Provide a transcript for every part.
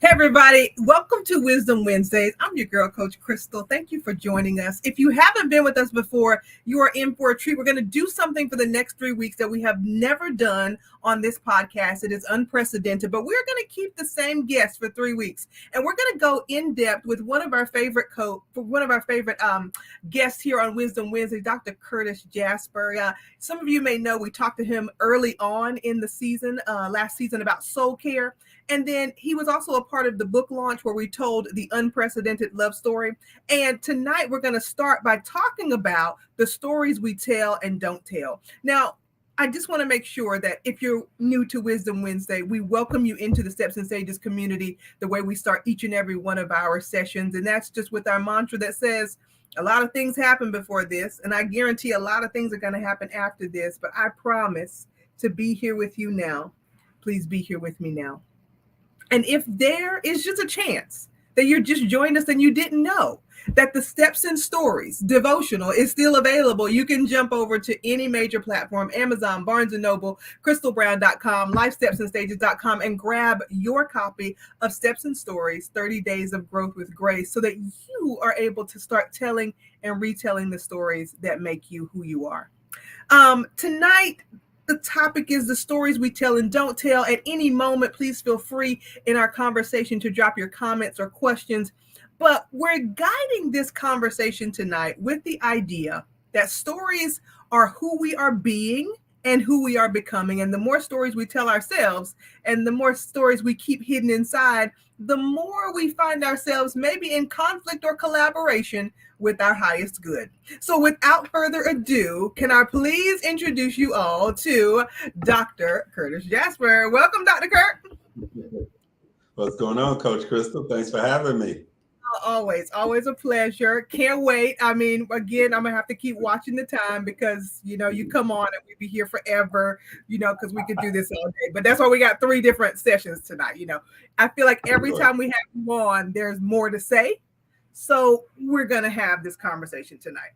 Hey everybody, welcome to Wisdom Wednesdays. I'm your girl, Coach Christal. Thank you for joining us. If you haven't been with us before, you are in for a treat. We're going to do something for the next 3 weeks that we have never done on this podcast. It is unprecedented, but we're going to keep the same guest for 3 weeks. And we're going to go in depth with one of our favorite guests here on Wisdom Wednesday, Dr. Jasper. Some of you may know we talked to him early on in the season, last season, about SoulCare. And then he was also a part of the book launch where we told the unprecedented love story. And tonight we're going to start by talking about the stories we tell and don't tell. Now, I just want to make sure that if you're new to Wisdom Wednesday, we welcome you into the Steps and Stages community the way we start each and every one of our sessions. And that's just with our mantra that says, a lot of things happen before this, and I guarantee a lot of things are going to happen after this, but I promise to be here with you now. Please be here with me now. And if there is just a chance that you're just joining us and you didn't know that the Steps and Stories devotional is still available, you can jump over to any major platform, Amazon, Barnes & Noble, crystalbrown.com, lifestepsandstages.com, and grab your copy of Steps and Stories, 30 Days of Growth with Grace, so that you are able to start telling and retelling the stories that make you who you are. Tonight, the topic is the stories we tell and don't tell. At any moment, please feel free in our conversation to drop your comments or questions. But we're guiding this conversation tonight with the idea that stories are who we are being and who we are becoming. And the more stories we tell ourselves and the more stories we keep hidden inside, the more we find ourselves maybe in conflict or collaboration with our highest good. So without further ado, can I please introduce you all to Dr. Curtis Jasper. Welcome, Dr. Kurt. What's going on, Coach Christal? Thanks for having me. Always a pleasure. Can't wait. I mean, again, I'm gonna have to keep watching the time because you come on and we'd be here forever, because we could do this all day. But that's why we got 3 different sessions tonight. I feel like every time we have you on, there's more to say. So we're gonna have this conversation tonight.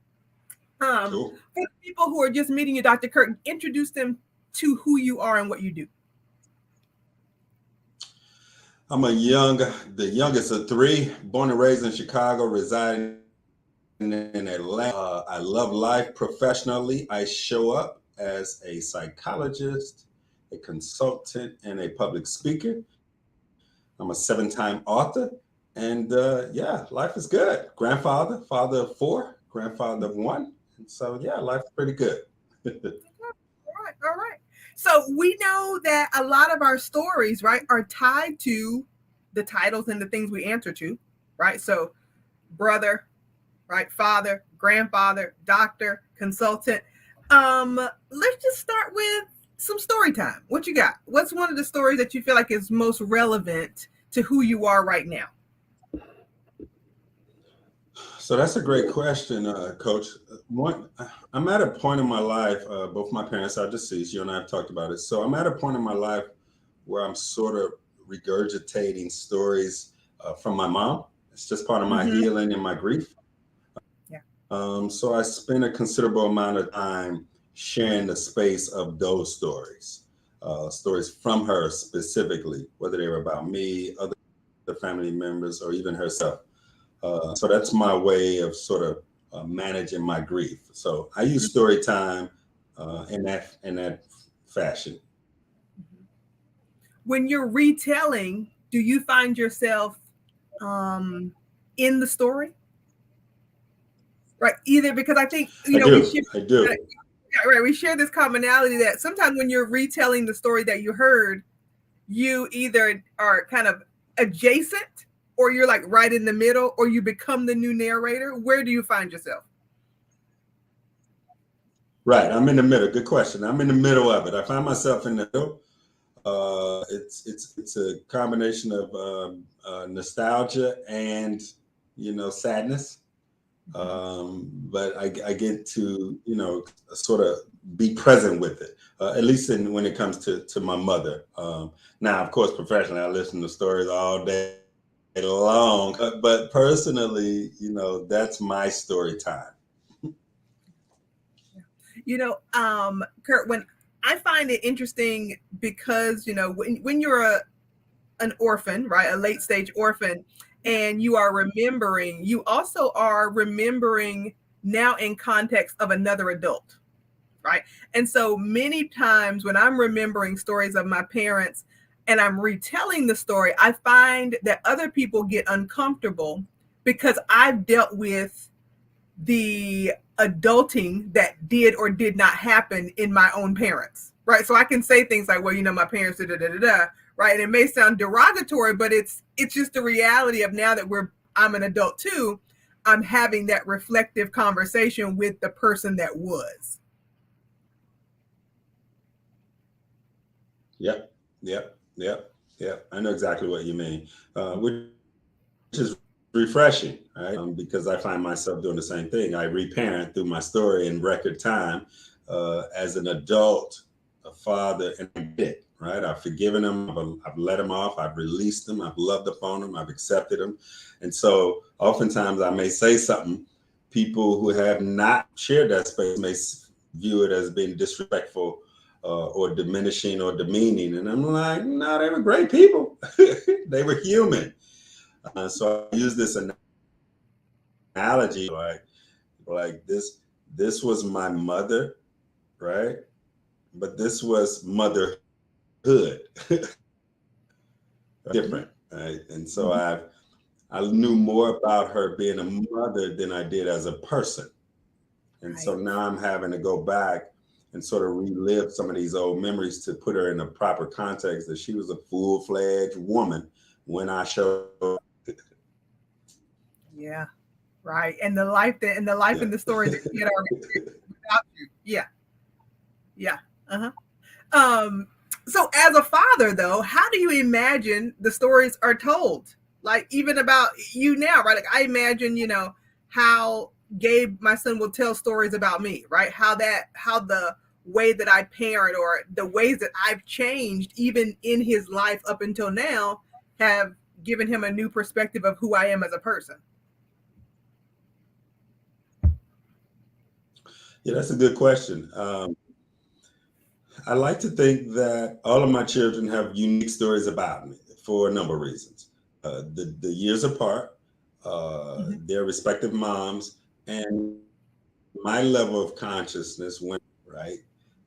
Cool. For the people who are just meeting you, Dr. Kurt, introduce them to who you are and what you do. I'm the youngest of 3, born and raised in Chicago, residing in Atlanta. I love life professionally. I show up as a psychologist, a consultant, and a public speaker. I'm a 7-time author, and life is good. Grandfather, father of 4, grandfather of 1. And so, life's pretty good. All right. So we know that a lot of our stories, right, are tied to the titles and the things we answer to, right? So brother, right, father, grandfather, doctor, consultant. Let's just start with some story time. What you got? What's one of the stories that you feel like is most relevant to who you are right now? So that's a great question, Coach. I'm at a point in my life, both my parents are deceased. You and I have talked about it. So I'm at a point in my life where I'm sort of regurgitating stories from my mom. It's just part of my Mm-hmm. healing and my grief. Yeah. So I spent a considerable amount of time sharing the space of those stories from her specifically, whether they were about me, other family members, or even herself. So that's my way of sort of managing my grief. So I use story time in that fashion. When you're retelling, do you find yourself um, in the story? Right. Either because I think, I we do. share, I do. right, we share this commonality that sometimes when you're retelling the story that you heard, you either are kind of adjacent or you're like right in the middle or you become the new narrator. Where do you find yourself? Right. I'm in the middle. Good question. I'm in the middle of it. I find myself in the middle. It's a combination of nostalgia and sadness. But I get to sort of be present with it. At least when it comes to my mother. Now, of course, professionally, I listen to stories all day long. But personally, that's my story time. Kurt, when I find it interesting because, when you're an orphan, right, a late stage orphan, and you are remembering, you also are remembering now in context of another adult, right? And so many times when I'm remembering stories of my parents and I'm retelling the story, I find that other people get uncomfortable because I've dealt with the adulting that did or did not happen in my own parents, right? So I can say things like, well, my parents did right? And it may sound derogatory, but it's just the reality of now that I'm an adult too, I'm having that reflective conversation with the person that was. Yep, yep, yep, yep. I know exactly what you mean, which is refreshing, right? Because I find myself doing the same thing. I reparent through my story in record time as an adult, a father, and I did it, right? I've forgiven them, I've let them off, I've released them, I've loved upon them, I've accepted them. And so oftentimes I may say something, people who have not shared that space may view it as being disrespectful or diminishing or demeaning. And I'm like, no, they were great people. They were human. So I use this analogy like this was my mother, right? But this was motherhood. Different, right? And so I knew more about her being a mother than I did as a person. And so Right. now I'm having to go back and sort of relive some of these old memories to put her in a proper context that she was a full-fledged woman when I showed up. Yeah. Right. And the life Yeah. and the story that she had already without you. Yeah. Yeah. Uh-huh. Um, so as a father though, how do you imagine the stories are told? Like even about you now, right? Like I imagine, how Gabe, my son, will tell stories about me, right? How the way that I parent or the ways that I've changed even in his life up until now have given him a new perspective of who I am as a person. Yeah, that's a good question. I like to think that all of my children have unique stories about me for a number of reasons. The years apart, Mhm. their respective moms, and my level of consciousness went right.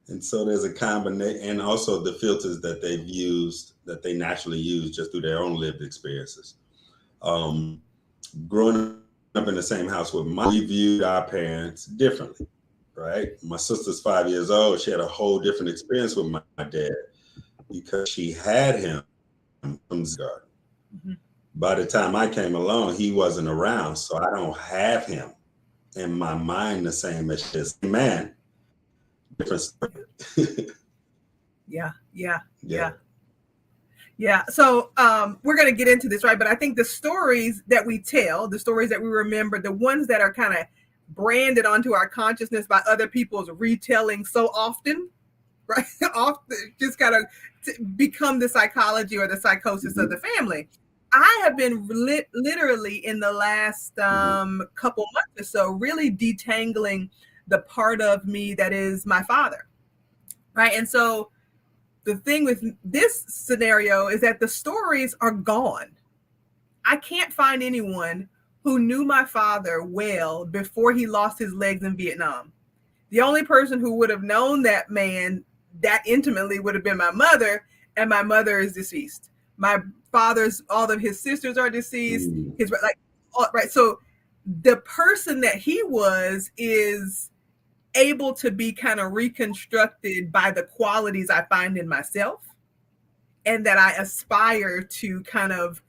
And so there's a combination, and also the filters that they've used, that they naturally use just through their own lived experiences. Um, Growing up in the same house with we viewed our parents differently, right? My sister's 5 years old. She had a whole different experience with my dad because she had him from the garden. Mhm. By the time I came along, he wasn't around, so I don't have him in my mind the same as his man. Different story. Yeah. Yeah. Yeah. Yeah. Yeah. So we're going to get into this, right? But I think the stories that we tell, the stories that we remember, the ones that are kind of branded onto our consciousness by other people's retelling so often, right? Off just kind of become the psychology or the psychosis of the family. I have been literally in the last couple months or so really detangling the part of me that is my father, right? And so the thing with this scenario is that the stories are gone. I can't find anyone who knew my father well before he lost his legs in Vietnam. The only person who would have known that man that intimately would have been my mother, and my mother is deceased. My father's, all of his sisters are deceased. His right. So the person that he was is able to be kind of reconstructed by the qualities I find in myself and that I aspire to kind of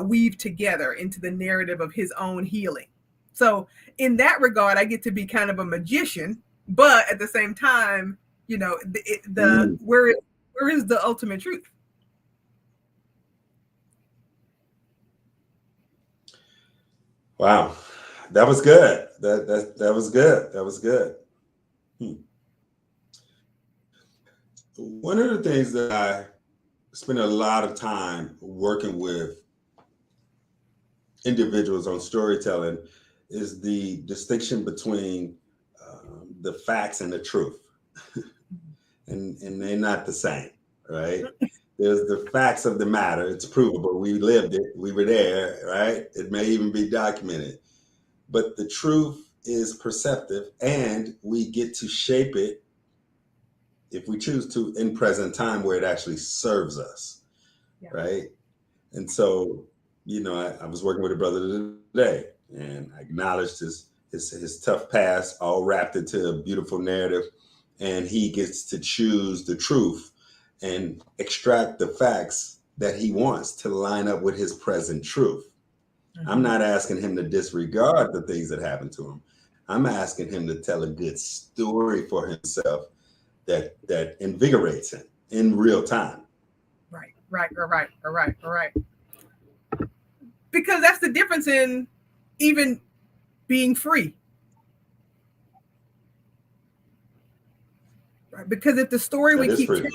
weave together into the narrative of his own healing. So in that regard, I get to be kind of a magician, but at the same time, where is the ultimate truth? Wow, that was good. That was good. That was good. One of the things that I spend a lot of time working with individuals on storytelling is the distinction between the facts and the truth. and they're not the same, right? There's the facts of the matter. It's provable. We lived it. We were there, right? It may even be documented. But the truth is perceptive, and we get to shape it if we choose to in present time where it actually serves us, right? And so, I was working with a brother today, and I acknowledged his tough past, all wrapped into a beautiful narrative, and he gets to choose the truth and extract the facts that he wants to line up with his present truth. I'm not asking him to disregard the things that happened to him. I'm asking him to tell a good story for himself that invigorates him in real time. Right. Because that's the difference in even being free. Right? Because if the story we keep telling,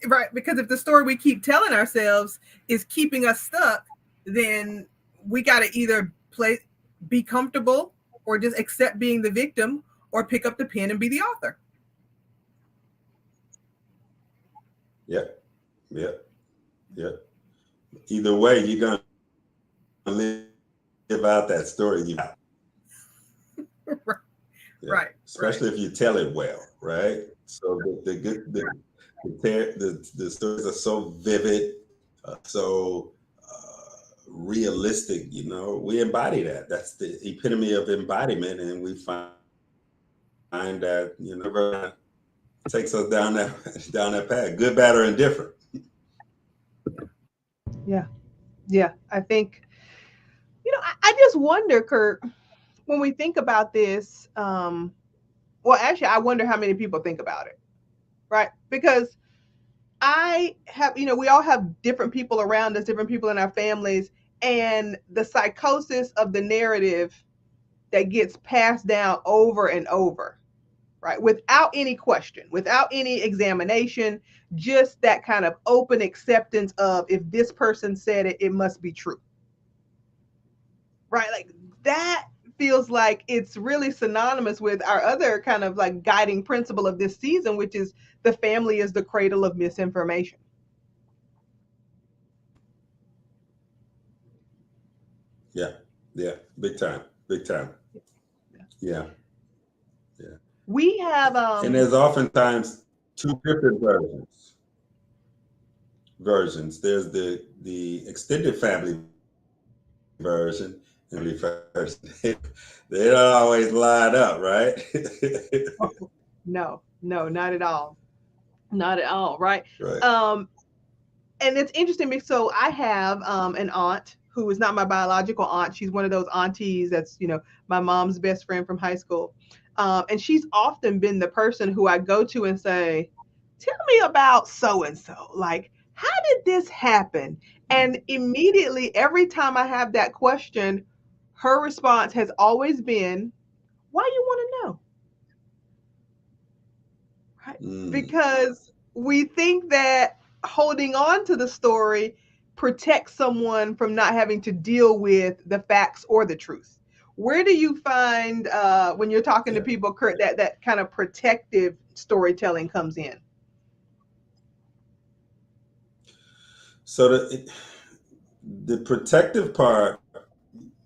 right? Because if the story we keep telling ourselves is keeping us stuck, then we got to either be comfortable, or just accept being the victim, or pick up the pen and be the author. Yeah. Either way, you're gonna live out that story you have. Right. Especially if you tell it well, right? So the stories are so vivid, so realistic. We embody that. That's the epitome of embodiment, and we find that takes us down that path, good, bad, or indifferent. Yeah. I think, I just wonder, Kurt, when we think about this, well, actually, I wonder how many people think about it, right? Because I have, we all have different people around us, different people in our families, and the psychosis of the narrative that gets passed down over and over, right? Without any question, without any examination, just that kind of open acceptance of, if this person said it, it must be true, right? Like that feels like it's really synonymous with our other kind of like guiding principle of this season, which is the family is the cradle of misinformation. Yeah, big time, yeah. We have And there's oftentimes two different versions. There's the extended family version and the first. They don't always line up, right? no, not at all. Not at all, right? Right. And it's interesting because so I have an aunt who is not my biological aunt. She's one of those aunties that's, my mom's best friend from high school. And she's often been the person who I go to and say, tell me about so and so. Like, how did this happen? And immediately, every time I have that question, her response has always been, why you want to know? Right. Mm, Because we think that holding on to the story protects someone from not having to deal with the facts or the truth. Where do you find when you're talking to yeah. people, Kurt, that kind of protective storytelling comes in? So the protective part,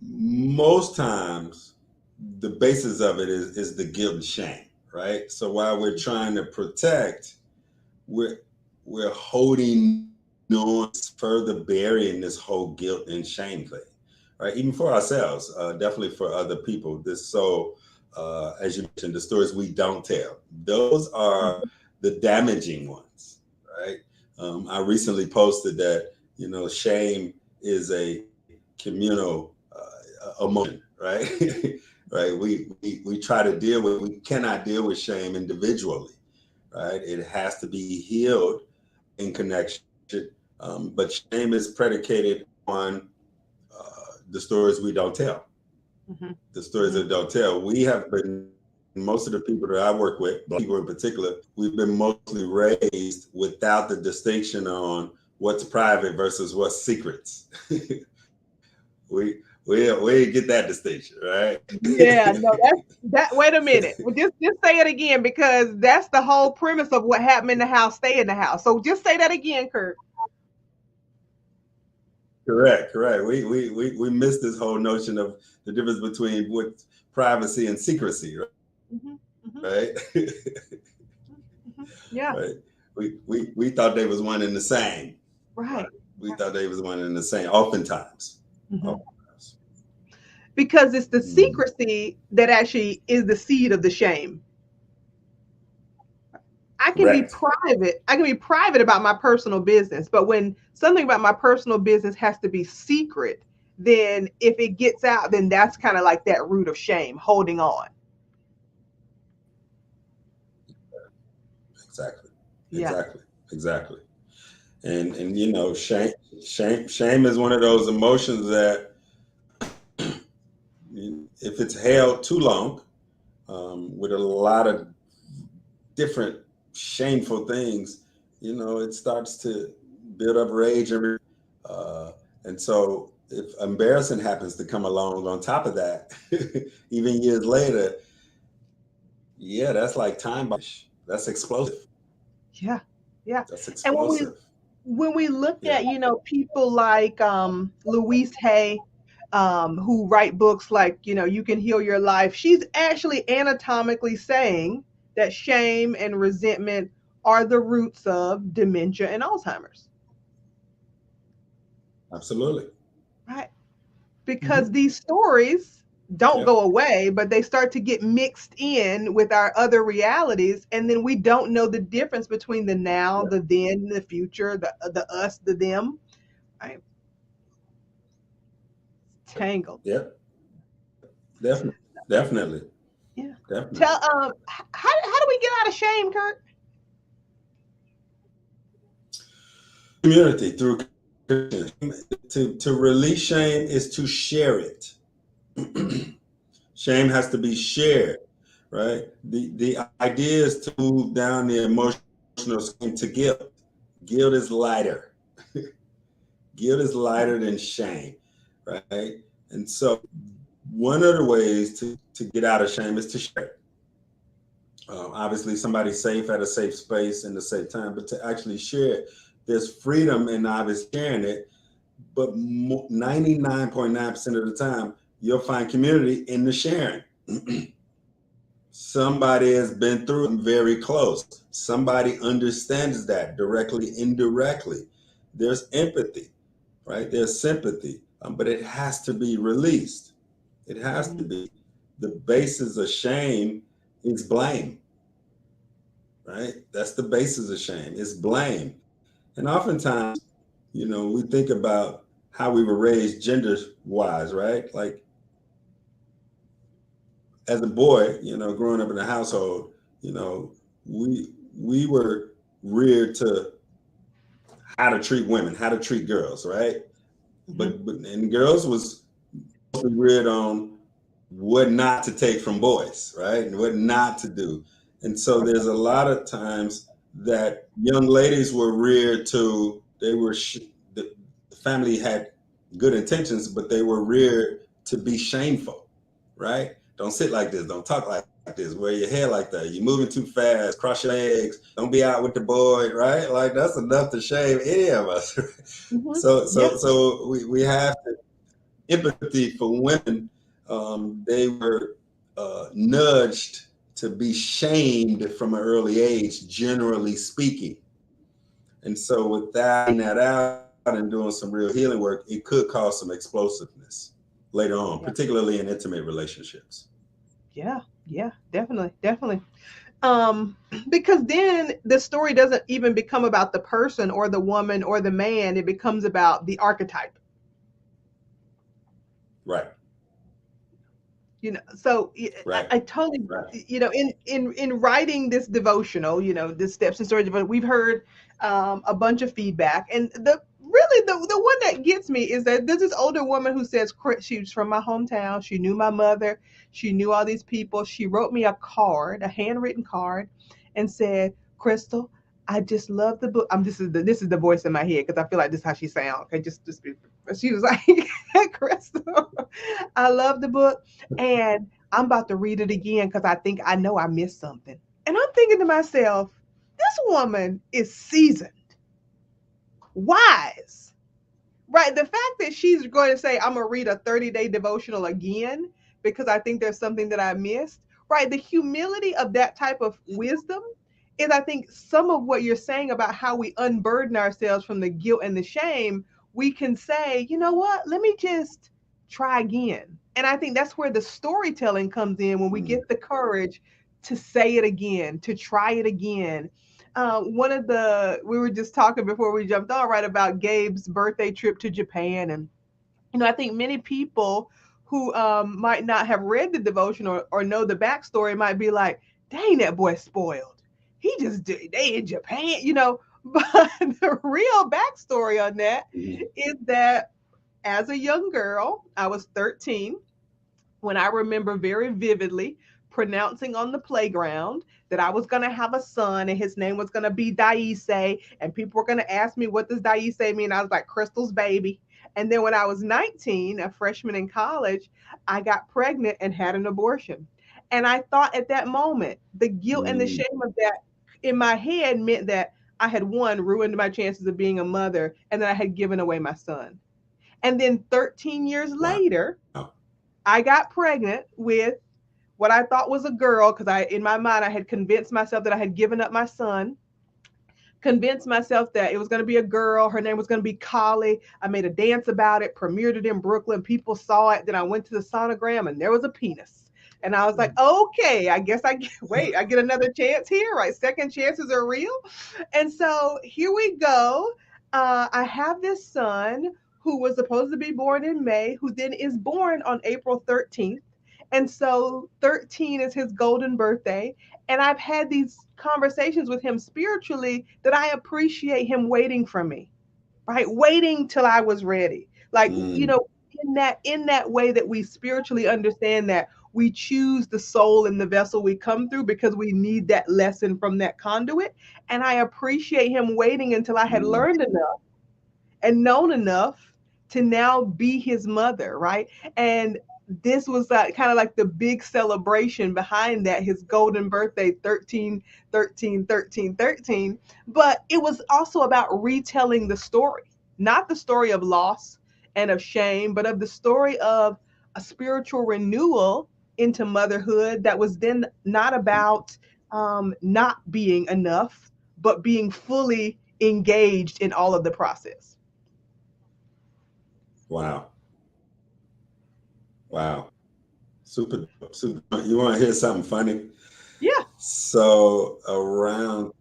most times, the basis of it is the guilt and shame, right? So while we're trying to protect, we're we're holding on, further burying this whole guilt and shame thing, right? Even for ourselves, definitely for other people. As you mentioned, the stories we don't tell, those are the damaging ones, right? I recently posted that shame is a communal emotion, right? Right. We try to deal with. We cannot deal with shame individually, right? It has to be healed in connection. But shame is predicated on the stories we don't tell. Mm-hmm. The stories Mm-hmm. that don't tell. We have been, most of the people that I work with, Black people in particular, we've been mostly raised without the distinction on what's private versus what's secrets. We get that distinction, right? Yeah, no, that's that. Wait a minute. Well, just say it again because that's the whole premise of what happened in the house. Stay in the house. So just say that again, Kurt. Correct, correct. We missed this whole notion of the difference between what privacy and secrecy, Hmm. Hmm. right? Hmm. Yeah. Right. We thought they was one and the same. Right. Right. We thought they was one and the same. Oftentimes. Hmm. Oftentimes. Because it's the Mm, secrecy that actually is the seed of the shame. I can be correct. private. I can be private about my personal business, but when something about my personal business has to be secret, then if it gets out, then that's kind of like that root of shame, holding on. Exactly. Yeah. Exactly. Exactly. And shame is one of those emotions that if it's held too long, with a lot of different shameful things, it starts to build up rage uh, and so if embarrassing happens to come along on top of that, even years later, yeah, that's like time bomb. That's explosive. Yeah. Yeah. That's And explosive. when we look Yeah, at, people like Louise Hay, who write books like, You Can Heal Your Life, she's actually anatomically saying that shame and resentment are the roots of dementia and Alzheimer's. absolutely. Right. Because Hmm. these stories don't Yep. go away, but they start to get mixed in with our other realities. And then we don't know the difference between the now, Yep. the then, the future, the us, the them. Right? Tangled. Yep. Definitely. Definitely. Yeah. Tell Definitely. how do we get out of shame, Kurt? Community through to release shame is to share it. Shame has to be shared, right? The idea is to move down the emotional scheme to guilt. Guilt is lighter. Guilt is lighter than shame, right? And so one of the ways to get out of shame is to share it. Obviously, somebody's safe at a safe space in a safe time, but to actually share it, there's freedom in obviously sharing it. But 99.9% of the time, you'll find community in the sharing. Somebody has been through it very close. Somebody understands that directly, indirectly. There's empathy, right? There's sympathy, but it has to be released. It has to Mhm. be. The basis of shame is blame, right? That's the basis of shame. It's blame. And oftentimes, we think about how we were raised gender wise, right? Like as a boy, growing up in a household, you know, we were reared to how to treat women, how to treat girls, right? Mhm. But and girls was mostly reared on what not to take from boys, right? And what not to do. And so there's a lot of times that young ladies were reared to, the family had good intentions, but they were reared to be shameful, right? Don't sit like this. Don't talk like this. Wear your hair like that. You're moving too fast. Cross your legs. Don't be out with the boy, right? Like that's enough to shame any of us. Mm-hmm. so Yeah. so so we have empathy for women. They were nudged to be shamed from an early age, generally speaking. And so without that out and doing some real healing work, it could cause some explosiveness later on, Yeah. particularly in intimate relationships. Yeah. Yeah. Definitely. Definitely. Um, because then the story doesn't even become about the person or the woman or the man. It becomes about the archetype. Right, So right, I totally, right. in writing this devotional, this steps and stories, but we've heard a bunch of feedback, and the one that gets me is that there's this older woman who says she's from my hometown. She knew my mother. She knew all these people. She wrote me a card, a handwritten card, and said, Christal, I just love the book. This is the voice in my head because I feel like this is how she sounds. Okay, she was like, Christal, I love the book, and I'm about to read it again because I think I know I missed something. And I'm thinking to myself, this woman is seasoned, wise, right? The fact that she's going to say, I'm going to read a 30-day devotional again because I think there's something that I missed, right? The humility of that type of wisdom is, I think, some of what you're saying about how we unburden ourselves from the guilt and the shame. We can say, you know what, let me just try again. And I think that's where the storytelling comes in, when we get the courage to say it again, to try it again. We were just talking before we jumped on, right, about Gabe's birthday trip to Japan. And I think many people who might not have read the devotion or know the backstory might be like, dang, that boy spoiled. He just did, they in Japan, But the real backstory on that Mhm. is that as a young girl, I was 13, when I remember very vividly pronouncing on the playground that I was going to have a son and his name was going to be Daise. And people were going to ask me, what does Daise mean? I was like, Christal's baby. And then when I was 19, a freshman in college, I got pregnant and had an abortion. And I thought at that moment, the guilt and the Mm. shame of that in my head meant that I had, one, ruined my chances of being a mother, and that I had given away my son. And then 13 years Wow. later, I got pregnant with what I thought was a girl, because in my mind, I had convinced myself that I had given up my son, convinced myself that it was going to be a girl. Her name was going to be Collie. I made a dance about it, premiered it in Brooklyn. People saw it. Then I went to the sonogram and there was a penis. And I was like, okay, I guess I get another chance here, right? Second chances are real. And so here we go. I have this son who was supposed to be born in May, who then is born on April 13th. And so 13 is his golden birthday. And I've had these conversations with him spiritually that I appreciate him waiting for me, right? Waiting till I was ready. Like, Mm. in that way that we spiritually understand that we choose the soul in the vessel we come through because we need that lesson from that conduit. And I appreciate him waiting until I had Mm. learned enough and known enough to now be his mother, right? And this was kind of like the big celebration behind that, his golden birthday, 13, 13, 13, 13. But it was also about retelling the story, not the story of loss and of shame, but of the story of a spiritual renewal into motherhood that was then not about not being enough, but being fully engaged in all of the process. Wow. Wow. Super, super. You want to hear something funny? Yeah. So around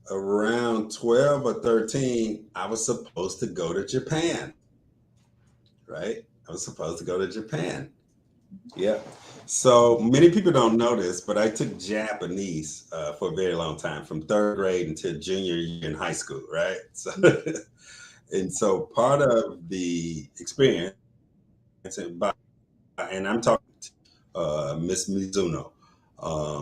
12 or 13, I was supposed to go to Japan, right? I was supposed to go to Japan. Yeah. So many people don't know this, but I took Japanese for a very long time, from third grade until junior year in high school, right? So, and so part of the experience, and I'm talking Miss Mizuno,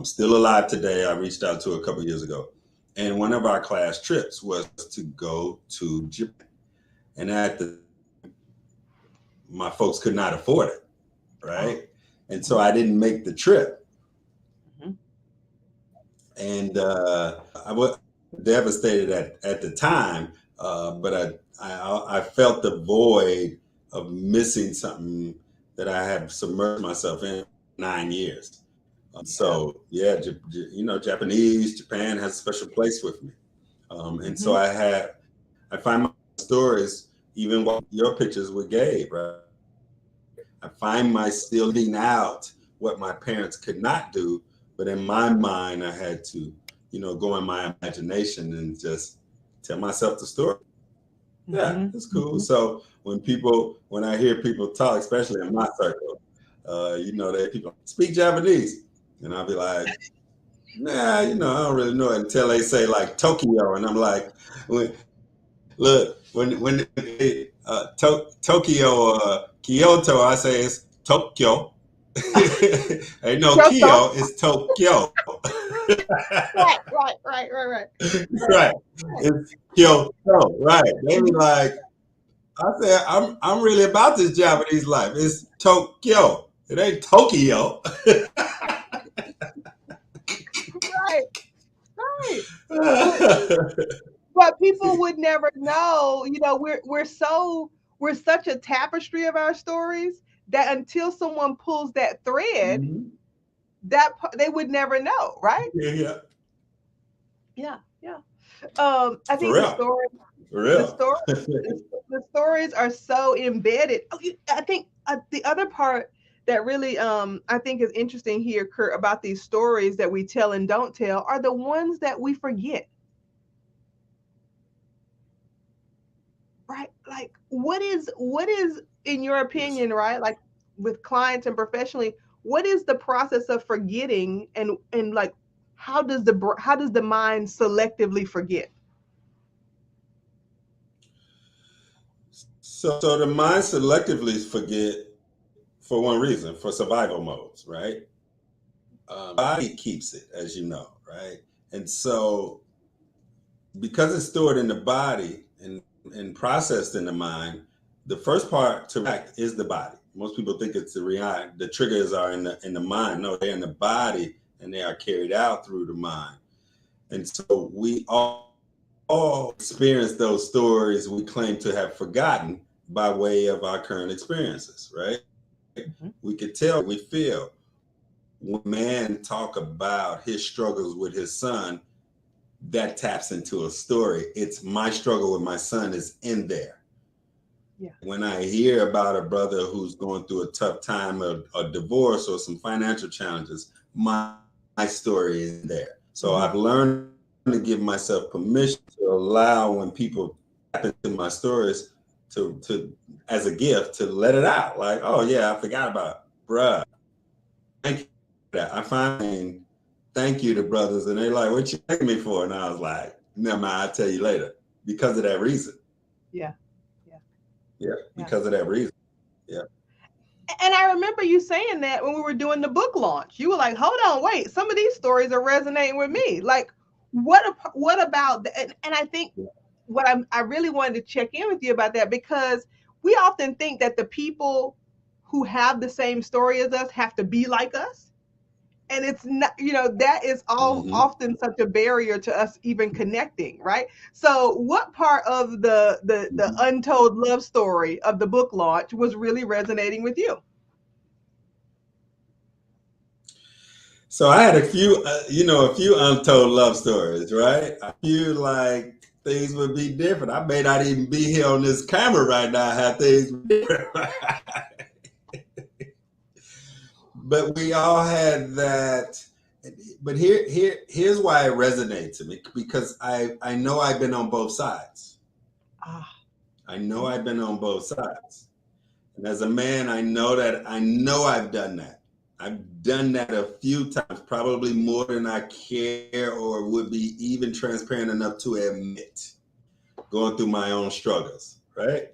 Still alive today. I reached out to a couple years ago. And one of our class trips was to go to Japan. And at the my folks could not afford it, Oh. right? And so I didn't make the trip. Mhm. And I was devastated at the time, but I felt the void of missing something that I had submerged myself in 9 years. Yeah. So yeah, Japanese Japan has a special place with me, and so Mhm. I find my stories even while your pictures with Gabe, right? I find my still living out what my parents could not do, but in my mind, I had to, go in my imagination and just tell myself the story. Yeah, Mhm. it's cool. Mhm. So when I hear people talk, especially in my circle, that people speak Japanese, and I'll be like, nah, I don't really know it until they say like Tokyo, and I'm like, when Tokyo Kyoto, I say it's Tokyo. Ain't no Kyoto. Kyo, it's Tokyo. Right, right, right, right, right. Right. Right. It's Kyoto. Right. They be like, I said, I'm really about this Japanese life. It's Tokyo. It ain't Tokyo. Right, right. But but people would never know. We're such a tapestry of our stories that until someone pulls that thread, Mhm. they would never know, right? Yeah, yeah. Yeah, yeah. I For think real. For the real. story, the stories are so embedded. Oh, I think the other part that really, I think is interesting here, Kurt, about these stories that we tell and don't tell are the ones that we forget, right? Like, what is in your Yes. opinion, right? Like with clients and professionally, what is the process of forgetting, and like, how does the mind selectively forget? So the mind selectively forget for one reason, for survival modes, right? Body keeps it, as you know, right? And so because it's stored in the body and processed in the mind, the first part to react is the body. Most people think it's the react. The triggers are in the mind. No, they're in the body and they are carried out through the mind. And so we all experience those stories we claim to have forgotten by way of our current experiences, right? Mhm. We could tell we feel when man talk about his struggles with his son, that taps into a story. It's my struggle with my son is in there. Yeah. When I hear about a brother who's going through a tough time, a divorce or some financial challenges, my story is in there. So Mhm. I've learned to give myself permission to allow when people tap into my stories to as a gift to let it out. Like, oh yeah, I forgot about it. Bruh. Thank you for that. I find thank you to brothers, and they're like, "What you thanking me for?" And I was like, "Never mind, I'll tell you later." Because of that reason. Yeah. Yeah. Yeah, Yeah. because of that reason. Yeah. And I remember you saying that when we were doing the book launch. You were like, "Hold on, wait. Some of these stories are resonating with me." Like, what about and I think I really wanted to check in with you about that, because we often think that the people who have the same story as us have to be like us. And it's not, that is all Mm-hmm. often such a barrier to us even connecting, right? So what part of the Mm-hmm. untold love story of the book launch was really resonating with you? So I had a few untold love stories, right? A few like things would be different. I may not even be here on this camera right now. How things would be different, but we all had that. But here's why it resonates to me because I know I've been on both sides. Ah. I know I've been on both sides. And as a man, I know I've done that. I've done that a few times, probably more than I care or would be even transparent enough to admit, going through my own struggles, right?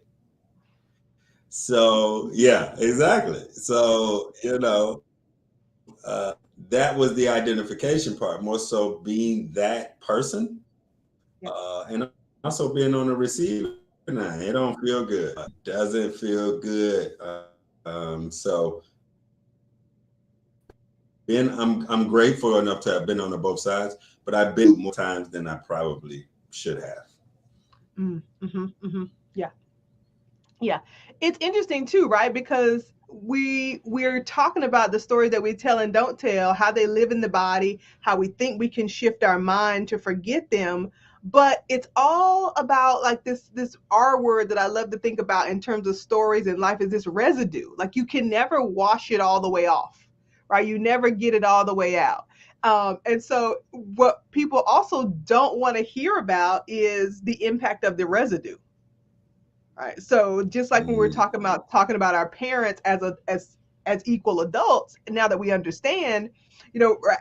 So yeah, exactly. So that was the identification part, more so being that person, Yep. and also being on the receiver. Now, it don't feel good. Doesn't feel good. So I'm grateful enough to have been on the both sides, but I've been more times than I probably should have. Yeah. Yeah. It's interesting too, right? Because we're talking about the story that we tell and don't tell, how they live in the body, how we think we can shift our mind to forget them. But it's all about like this R word that I love to think about in terms of stories in life is this residue. Like you can never wash it all the way off, right? You never get it all the way out. And so what people also don't want to hear about is the impact of the residue. Right. So just like when we were Mm. talking about our parents as equal adults, now that we understand,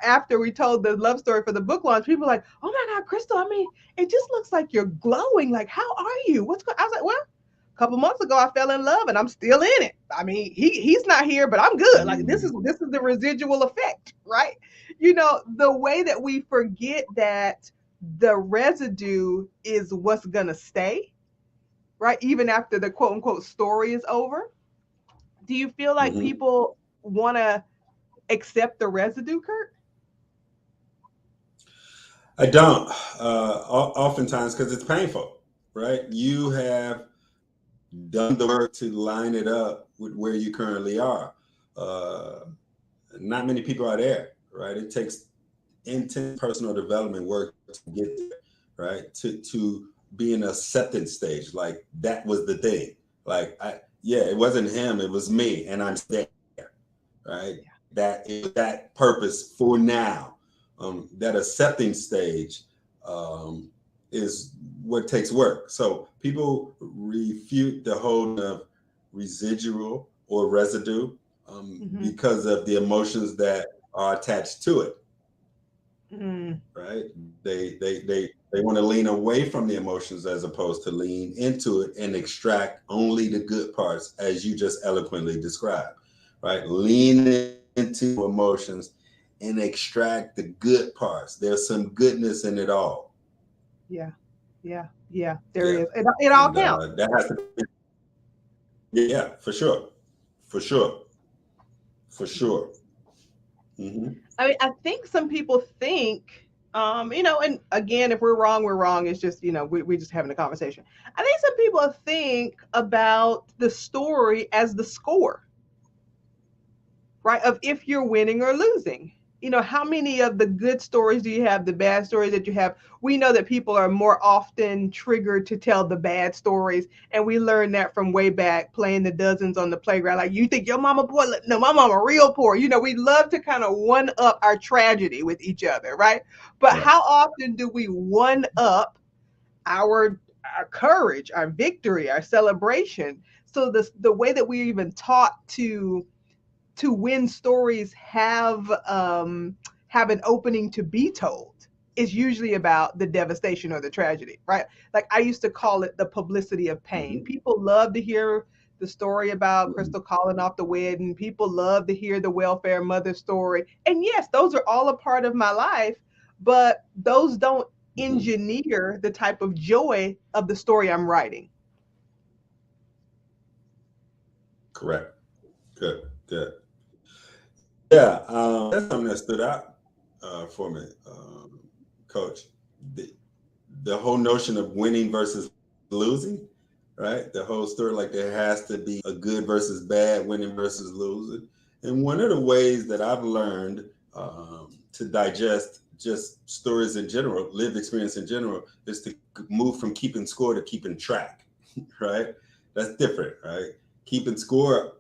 after we told the love story for the book launch, people were like, "Oh my God, Crystal! I mean, it just looks like you're glowing. Like, how are you? What's going?" I was like, "Well, a couple months ago, I fell in love, and I'm still in it. I mean, he's not here, but I'm good. Like, this is Mm. this is the residual effect, right? The way that we forget that the residue is what's gonna stay, right? Even after the quote unquote story is over. Do you feel like Mm-hmm. people want to accept the residue, Kurt? I don't. Oftentimes, because it's painful, right? You have done the work to line it up with where you currently are. Uh, Not many people are there, right? It takes intense personal development work to get there, right? To be in acceptance stage, like that was the thing. Like yeah, it wasn't him, it was me, and I'm there, right? That is that purpose for now. That accepting stage um, is what takes work. So people refute the whole of residual or residue Mm-hmm. because of the emotions that are attached to it, Mm-hmm. right? They want to lean away from the emotions as opposed to lean into it and extract only the good parts, as you just eloquently described, right? Lean into emotions and extract the good parts. There's some goodness in it all. Yeah, yeah, yeah. There Yeah, is. It all and counts. that has to be, yeah, for sure, for sure, for sure. Mm-hmm. I mean, I think some people think, and again, if we're wrong, we're wrong. It's just, we're just having a conversation. I think some people think about the story as the score, right? Of if you're winning or losing. How many of the good stories do you have, the bad stories that you have? We know that people are more often triggered to tell the bad stories. And we learned that from way back playing the dozens on the playground. Like, you think your mama poor? No, my mama real poor. We love to kind of one up our tragedy with each other, right? But Right. how often do we one up our courage, our victory, our celebration? So the way that we're even taught to when stories have an opening to be told is usually about the devastation or the tragedy, right? Like I used to call it the publicity of pain. Mm-hmm. People love to hear the story about Mm-hmm. Crystal calling off the wedding. People love to hear the welfare mother story. And yes, those are all a part of my life, but those don't Mm-hmm. engineer the type of joy of the story I'm writing. Correct. Good. Good. Yeah, that's something that stood out for me, Coach. The, the whole notion of winning versus losing, right? The whole story, like there has to be a good versus bad, winning versus losing. And one of the ways that I've learned to digest just stories in general, lived experience in general, is to move from keeping score to keeping track, right? That's different, right? Keeping score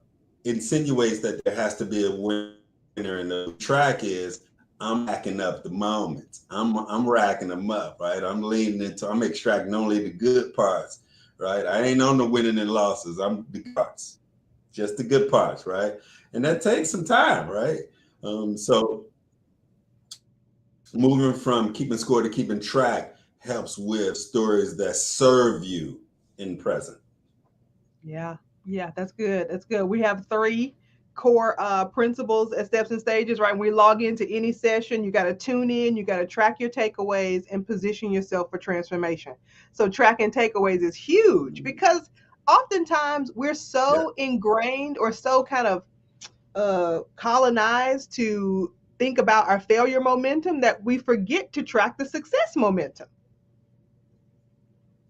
insinuates that there has to be a winner, and the track is I'm racking up the moments. I'm racking them up, right? I'm extracting only the good parts, right? I ain't on the winning and losses. I'm the parts, just the good parts, right? And that takes some time, right? So moving from keeping score to keeping track helps with stories that serve you in present. Yeah, yeah, that's good. That's good. We have three. core principles at Steps and Stages, right? When we log into any session, you got to tune in, you got to track your takeaways and position yourself for transformation. So tracking takeaways is huge because oftentimes we're Yeah, so ingrained or so kind of colonized to think about our failure momentum that we forget to track the success momentum.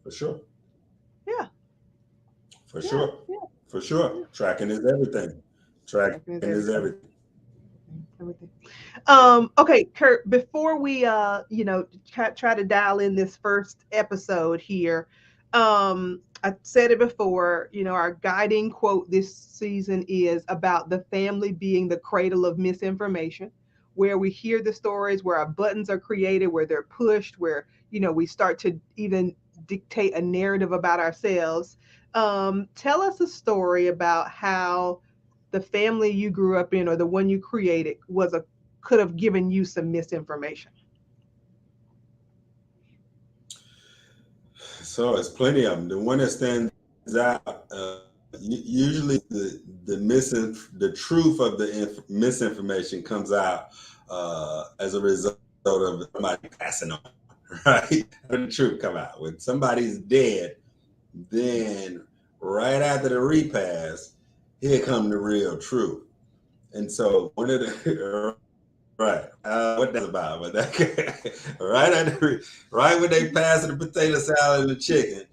for sure. Yeah, For yeah, sure. yeah, For sure. yeah. Tracking is everything. Tracking Tracking is is everything. everything. Everything. Okay, Kurt, before we try to dial in this first episode here, I said it before, our guiding quote this season is about the family being the cradle of misinformation, where we hear the stories, where our buttons are created, where they're pushed, where, we start to even dictate a narrative about ourselves. Tell us a story about how the family you grew up in or the one you created could have given you some misinformation. So it's plenty of them. The one that stands out, usually the truth of the misinformation comes out as a result of somebody passing on, right? The truth come out when somebody's dead. Then right after the repast, here come the real truth. And so one of the right, what that's about, but that right right when they pass the potato salad and the chicken,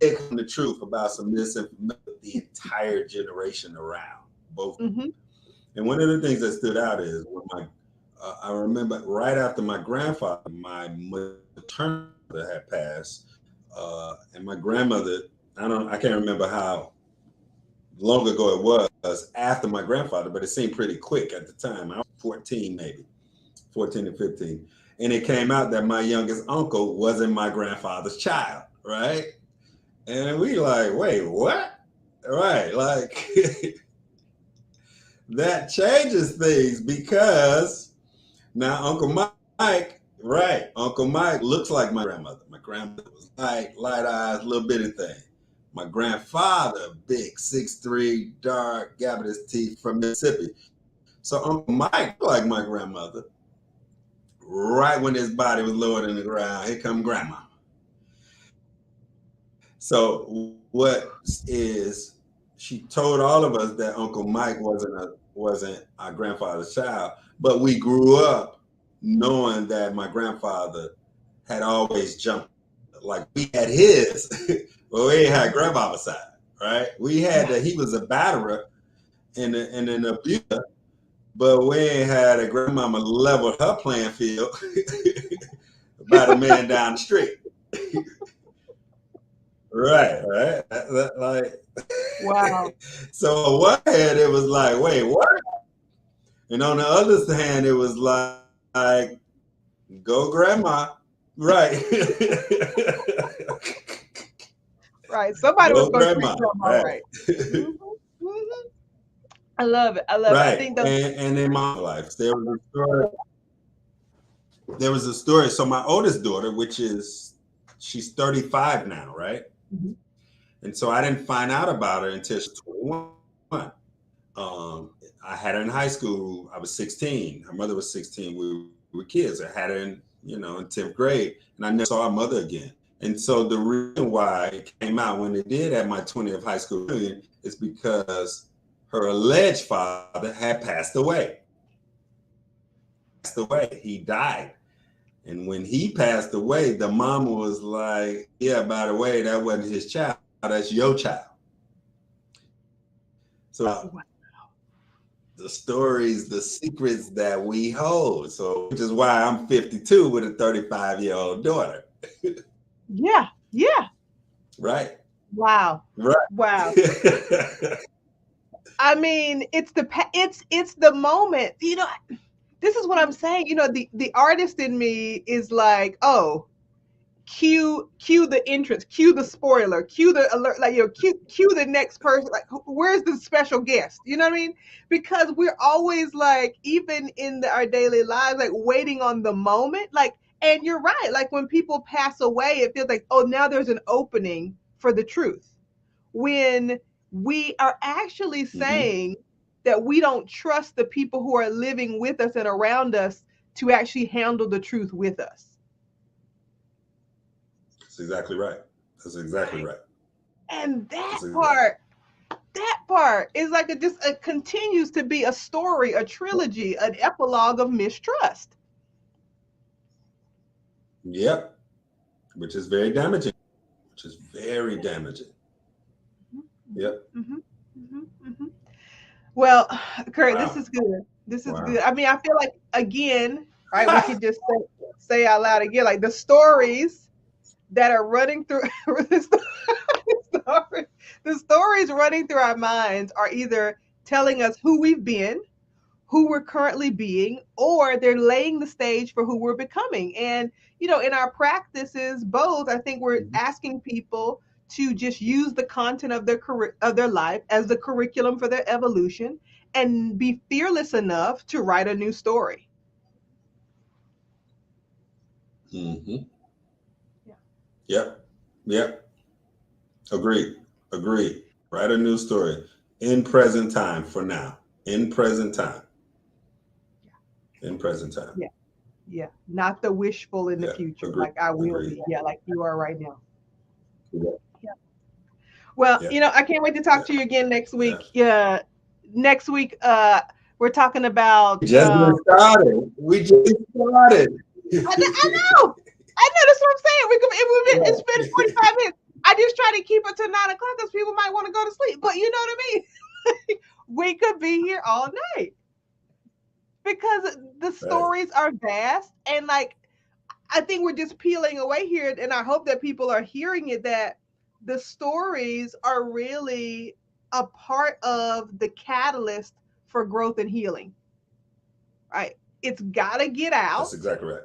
here come the truth about some misinformation the entire generation around both. Mm-hmm. And one of the things that stood out is when I remember right after my grandfather, my maternal had passed, and my grandmother, I can't remember how long ago it was after my grandfather, but it seemed pretty quick at the time. I was 14, maybe 14 and 15. And it came out that my youngest uncle wasn't my grandfather's child, right? And we like, wait, what? Right, like that changes things because now Uncle Mike, right? Uncle Mike looks like my grandmother. My grandmother was light eyes, little bitty thing. My grandfather, big, 6'3", dark, gabbardous teeth from Mississippi. So Uncle Mike, like my grandmother, right when his body was lowered in the ground, here come grandma. So what is she told all of us that Uncle Mike wasn't our grandfather's child, but we grew up knowing that my grandfather had always jumped like we had his, but we ain't had grandmama's side, right? We had Yeah. that he was a batterer and an abuser, but we ain't had a grandmama leveled her playing field by the man down the street. Right. Like, Wow. so on one hand, it was like, wait, what? And on the other hand, it was like, go grandma. Right. Right. Somebody was Go going to treat grandma. grandma Right. right. Hmm. Hmm. I love it. I love it. I Right. think those. And in my life, there was a story. So my oldest daughter, she's 35 now, right? Mhm. And so I didn't find out about her until she was 21. I had her in high school. I was 16. Her mother was 16. We were kids. I had her in 10th grade, and I never saw her mother again. And so the reason why it came out when it did at my 20th high school reunion is because her alleged father had passed away. He died. And when he passed away, the mama was like, yeah, by the way, that wasn't his child. That's your child. So Wow. the stories, the secrets that we hold. So, which is why I'm 52 with a 35-year-old daughter. Yeah. Yeah. Right. Wow. Right. Wow. I mean, it's the moment. This is what I'm saying. The artist in me is like, oh, cue the entrance, cue the spoiler, cue the alert, like cue the next person. Like, where's the special guest? You know what I mean? Because we're always like, even in our daily lives, like waiting on the moment. Like, and you're right. Like when people pass away, it feels like, oh, now there's an opening for the truth. When we are actually Mm-hmm. saying, that we don't trust the people who are living with us and around us to actually handle the truth with us. That's exactly right. That's exactly Right. right. And That's exactly right. that part is like it continues to be a story, a trilogy, an epilogue of mistrust. Yep. Which is very damaging. Which is very damaging. Yep. Mm-hmm, mm-hmm, mm-hmm. Well, Kurt, this Wow. is good. This is good. Wow. I mean, I feel like again, right? We could just say out loud again, like the stories that are running through story, the stories running through our minds are either telling us who we've been, who we're currently being, or they're laying the stage for who we're becoming. And, in our practices, both, I think we're Mhm. asking people to just use the content of their life as the curriculum for their evolution and be fearless enough to write a new story. Mhm. Yeah. Yep. Yep. Agreed. Agreed. Write a new story in present time for now. In present time. In present time. Yeah. Yeah. Not the wishful in the Yeah. future, Agreed. like I will Agreed. be. Yeah, like you are right now. Yeah. Yeah. Well, Yeah. I can't wait to talk Yeah. to you again next Yeah. week. Yeah. Next week, we're talking about Just getting started. We just started. I know. I know. That's what I'm saying. It's been 45 minutes. I just try to keep it to 9 o'clock because people might want to go to sleep. But you know what I mean? We could be here all night because the Right. stories are vast. And like, I think we're just peeling away here. And I hope that people are hearing it that the stories are really a part of the catalyst for growth and healing, right? It's got to get That's out. exactly right.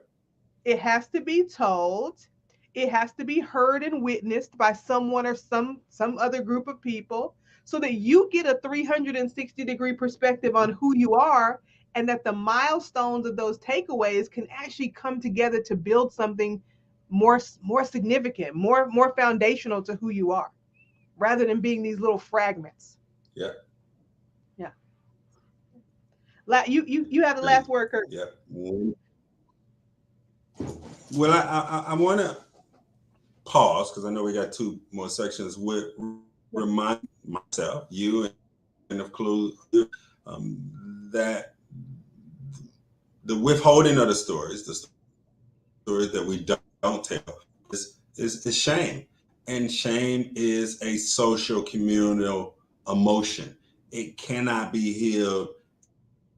It has to be told. It has to be heard and witnessed by someone or some other group of people so that you get a 360-degree perspective on who you are and that the milestones of those takeaways can actually come together to build something more significant, more foundational to who you are rather than being these little fragments. Yeah. Yeah. You have the last Agreed. word, Kurt. Yeah. Well, I want to pause because I know we got two more sections. With remind myself, you, and include that the withholding of the stories that we don't tell, is shame, and shame is a social communal emotion. It cannot be healed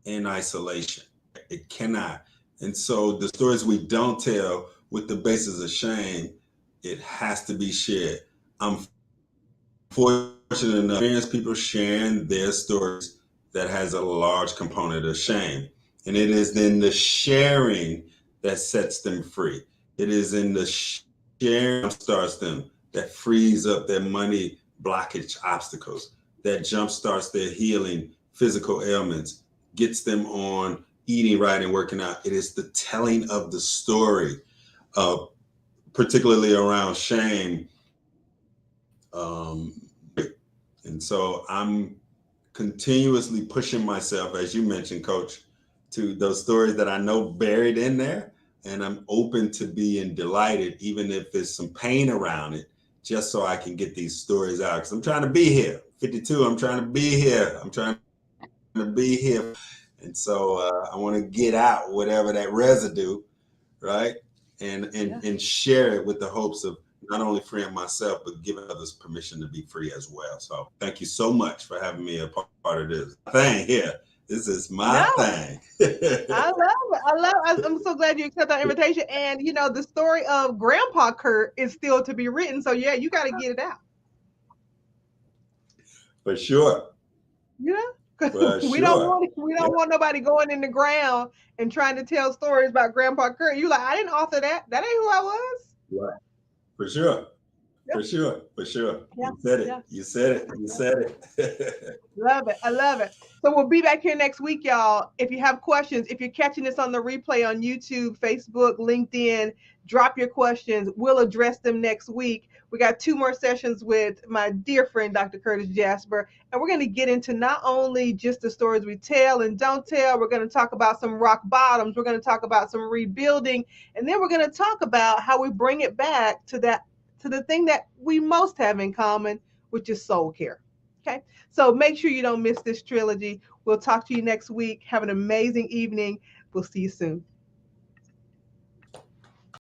in isolation. It cannot. And so the stories we don't tell with the basis of shame, it has to be shared. I'm fortunate enough to experience people sharing their stories that has a large component of shame. And it is in the sharing that sets them free. It is in the sharing starts them, that frees up their money blockage obstacles, that jumpstarts their healing physical ailments, gets them on eating right and working out. It is the telling of the story, particularly around shame. And so I'm continuously pushing myself, as you mentioned, Coach, to those stories that I know buried in there. And I'm open to being delighted, even if there's some pain around it, just so I can get these stories out. Because I'm trying to be here. 52, I'm trying to be here. I'm trying to be here. And so I want to get out whatever that residue, right? Yeah. And share it with the hopes of not only freeing myself, but giving others permission to be free as well. So thank you so much for having me a part of this thing here. This is my No, thing. I love it. I'm so glad you accepted that invitation. And the story of Grandpa Kurt is still to be written. So yeah, you got to get it out. For sure. Yeah. For we don't sure. want we Yeah. don't want nobody going in the ground and trying to tell stories about Grandpa Kurt. You like, I didn't author that. That ain't who I was. Right. For sure. For sure, for sure. Yeah, You said yeah, it. You said it. You yeah. said it. Love it. I love it. So we'll be back here next week, y'all. If you have questions, if you're catching this on the replay on YouTube, Facebook, LinkedIn, drop your questions. We'll address them next week. We got 2 more sessions with my dear friend, Dr. Curtis Jasper, and we're going to get into not only just the stories we tell and don't tell, we're going to talk about some rock bottoms, we're going to talk about some rebuilding, and then we're going to talk about how we bring it back to the thing that we most have in common, which is soul care. Okay. So make sure you don't miss this trilogy. We'll talk to you next week. Have an amazing evening. We'll see you soon.